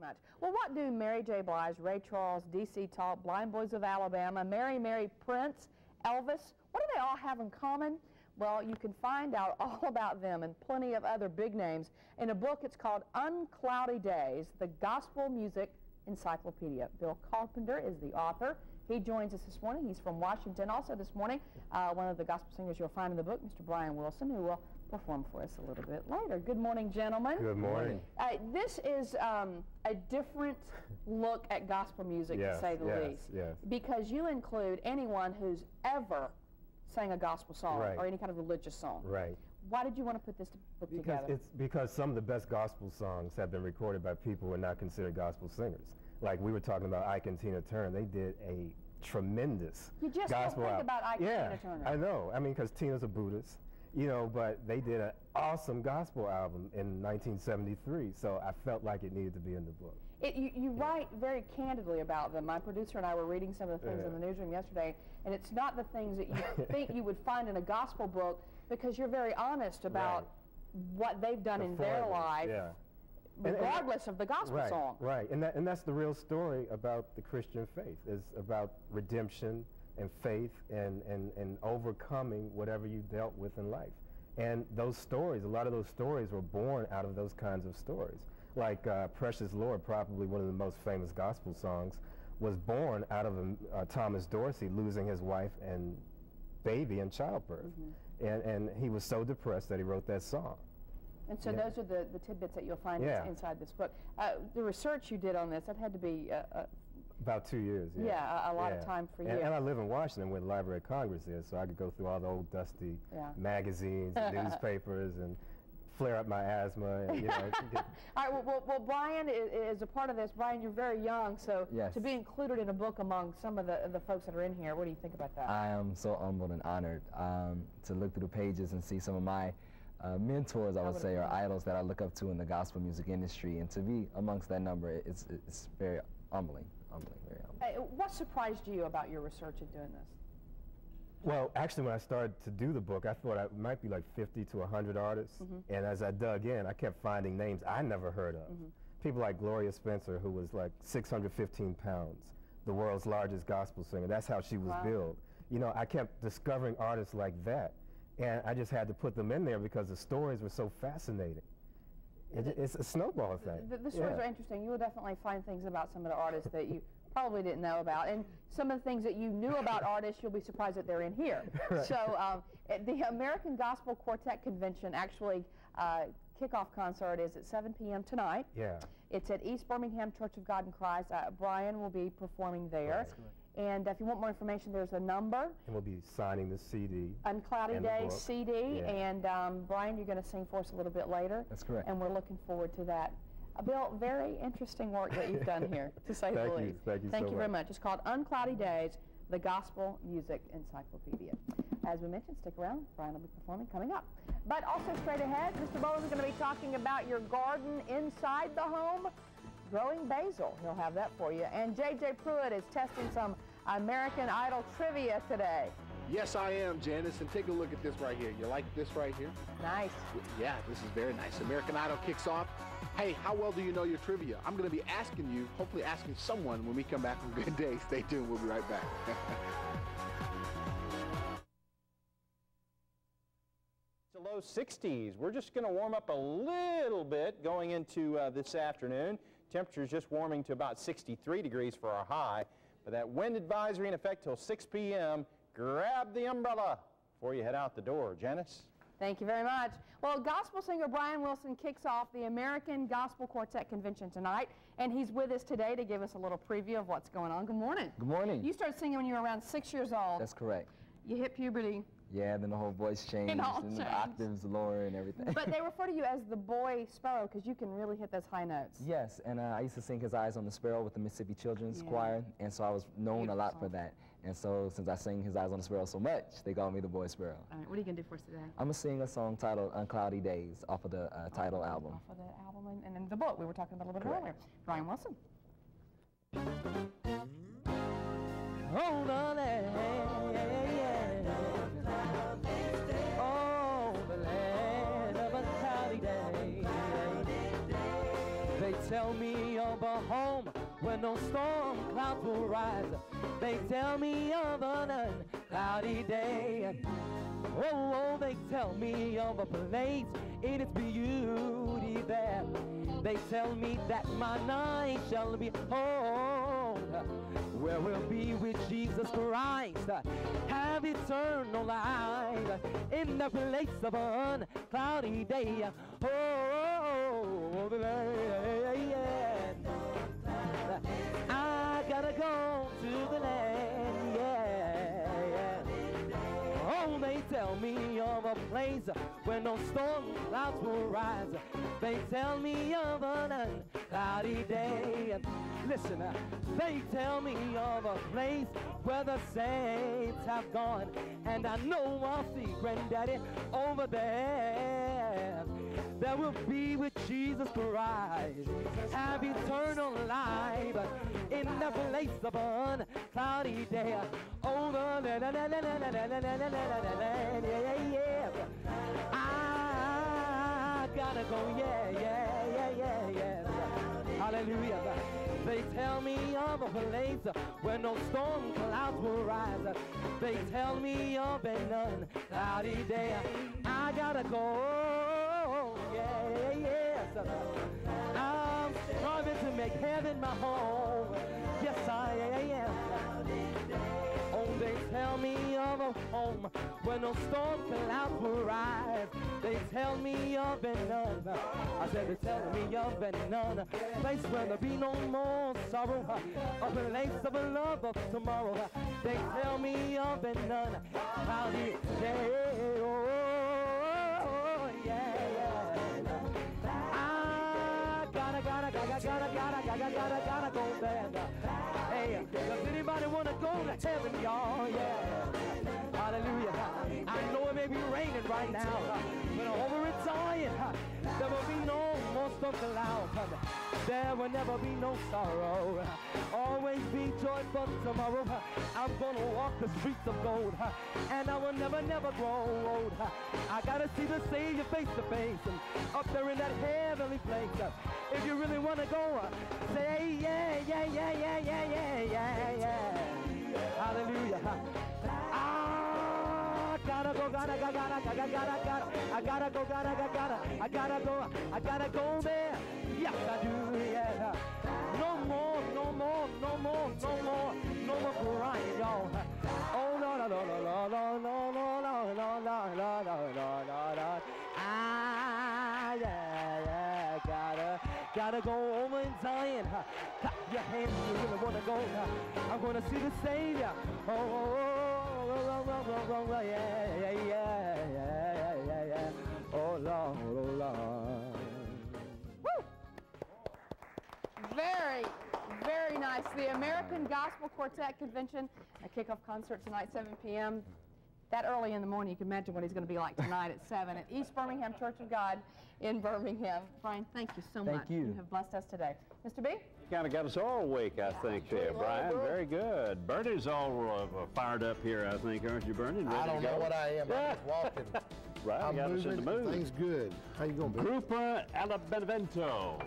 much. Well, what do Mary J. Blige, Ray Charles, D.C. Talk, Blind Boys of Alabama, Mary Mary, Prince, Elvis, what do they all have in common? Well, you can find out all about them and plenty of other big names in a book. It's called Uncloudy Days, the Gospel Music Encyclopedia. Bil Carpenter is the author. He joins us this morning. He's from Washington. Also this morning, one of the gospel singers you'll find in the book, Mr. Bryan Wilson, who will perform for us a little bit later. Good morning, gentlemen. Good morning. This is a different look at gospel music, to say the least. Yes. Because you include anyone who's ever sang a gospel song or any kind of religious song. Right. Why did you want to put this book together? Because some of the best gospel songs have been recorded by people who are not considered gospel singers. Like we were talking about Ike and Tina Turner. They did a tremendous gospel album. You just don't think about Ike and Tina Turner. I know. I mean, because Tina's a Buddhist, you know, but they did an awesome gospel album in 1973, so I felt like it needed to be in the book. You write very candidly about them. My producer and I were reading some of the things in the newsroom yesterday, and it's not the things that you think you would find in a gospel book, because you're very honest about what they've done in their life, regardless of the gospel song. Right, and that's the real story about the Christian faith. It's about redemption and faith and overcoming whatever you dealt with in life. And those stories, a lot of those stories were born out of those kinds of stories. Like Precious Lord, probably one of the most famous gospel songs, was born out of Thomas Dorsey losing his wife and baby in childbirth. And he was so depressed that he wrote that song. And so those are the tidbits that you'll find inside this book. The research you did on this, that had to be... about 2 years, a lot of time for you. And I live in Washington where the Library of Congress is, so I could go through all the old dusty magazines and newspapers and flare up my asthma. And, you know, all right, well, Bryan is a part of this. Bryan, you're very young, so to be included in a book among some of the folks that are in here, what do you think about that? I am so humbled and honored to look through the pages and see some of my mentors, I would say, or idols that I look up to in the gospel music industry, and to be amongst that number, it's very humbling, very humbling. What surprised you about your research in doing this? Well, actually, when I started to do the book, I thought it might be like 50 to 100 artists, and as I dug in, I kept finding names I never heard of. People like Gloria Spencer, who was like 615 pounds, the world's largest gospel singer. That's how she was billed. You know, I kept discovering artists like that, and I just had to put them in there because the stories were so fascinating. It's a snowball thing. The stories are interesting. You will definitely find things about some of the artists that you probably didn't know about, and some of the things that you knew about artists, you'll be surprised that they're in here. So the American Gospel Quartet Convention, actually, kickoff concert is at 7 p.m. tonight. It's at East Birmingham Church of God in Christ. Bryan will be performing there. And if you want more information, there's a number. And we'll be signing the CD. Uncloudy Days CD. And Bryan, you're going to sing for us a little bit later. That's correct. And we're looking forward to that. Bill, very interesting work that you've done here, to say the least. Thank you very much. It's called Uncloudy Days, the Gospel Music Encyclopedia. As we mentioned, stick around. Bryan will be performing coming up. But also straight ahead, Mr. Bowen's going to be talking about your garden inside the home, growing basil. He'll have that for you. And J.J. Pruitt is testing some American Idol trivia today. Yes, I am, Janice, and take a look at this right here. You like this right here? Nice. Yeah, this is very nice. American Idol kicks off. Hey, how well do you know your trivia? I'm going to be asking you, hopefully asking someone when we come back from Good Day. Stay tuned. We'll be right back. It's a low 60s. We're just going to warm up a little bit going into this afternoon. Temperature's just warming to about 63 degrees for our high. But that wind advisory in effect till 6 p.m. Grab the umbrella before you head out the door. Janice? Thank you very much. Well, gospel singer Bryan Wilson kicks off the American Gospel Quartet Convention tonight, and he's with us today to give us a little preview of what's going on. Good morning. Good morning. You started singing when you were around 6 years old. That's correct. You hit puberty. Yeah, then the whole voice changed, and the octaves lower and everything. But they refer to you as the boy sparrow because you can really hit those high notes. Yes, and I used to sing His Eyes on the Sparrow with the Mississippi Children's Choir, and so I was known a lot for that. And so since I sing His Eyes on the Sparrow so much, they called me the boy sparrow. All right, what are you going to do for us today? I'm going to sing a song titled Uncloudy Days off of the title album. Off of the album and the book we were talking about a little bit earlier. Bryan Wilson. Hold on there. Oh, the land of a cloudy day. They tell me of a home where no storm clouds will rise. They tell me of an uncloudy day. Oh, they tell me of a place in its beauty there. They tell me that my night shall be home, where we'll be with Jesus Christ, have eternal life in the place of an uncloudy day. Oh, the land. I gotta go to the land, yeah. Oh, they tell me of a place where no storm clouds will rise. They tell me of an uncloudy day. Listen, they tell me of a place where the saints have gone, and I know I'll see Granddaddy over there. There will be with Jesus Christ, have eternal life in the place of an uncloudy day. Oh, yeah. I gotta go, yeah. Hallelujah. They tell me of a place where no storm clouds will rise. They tell me of an uncloudy day. I gotta go, yes. I'm striving to make heaven my home. Yes, I am. Oh, they tell me of a home where no storm clouds will rise. They tell me of an none. I said they tell me of an none. Place where there be no more sorrow. A place of a love of tomorrow. They tell me of an none. How do you say, oh, yeah. I gotta go there. Hey, does anybody want to go to heaven, y'all? Yeah. Hallelujah. I know it may be raining right now, but over in Zion, there will be no more storm clouds. There will never be no sorrow. Always be joyful tomorrow. I'm gonna walk the streets of gold, and I will never grow old. I gotta see the Savior face to face, up there in that heavenly place. If you really wanna go, say yeah. Hallelujah. I gotta go there. Yes, I do, yeah. No more Bryan, y'all. Oh, no. Gotta go over in Zion. Clap your hands if you really wanna go. I'm gonna see the Savior. Yeah. Oh, Lord. Woo! Very nice. The American Gospel Quartet Convention, a kickoff concert tonight, 7 p.m. That early in the morning, you can imagine what he's going to be like tonight at 7 at East Birmingham Church of God in Birmingham. Bryan, thank you so much. Thank you. You have blessed us today. Mr. B? Kind of got us all awake, I think, there, Bryan. Very good. Bernie's all fired up here, I think, aren't you, Bernie? I don't know what I am. I'm just walking. Right, I'm got us in the mood. Things good. How you going, Bill? Grupa Alla Benevento.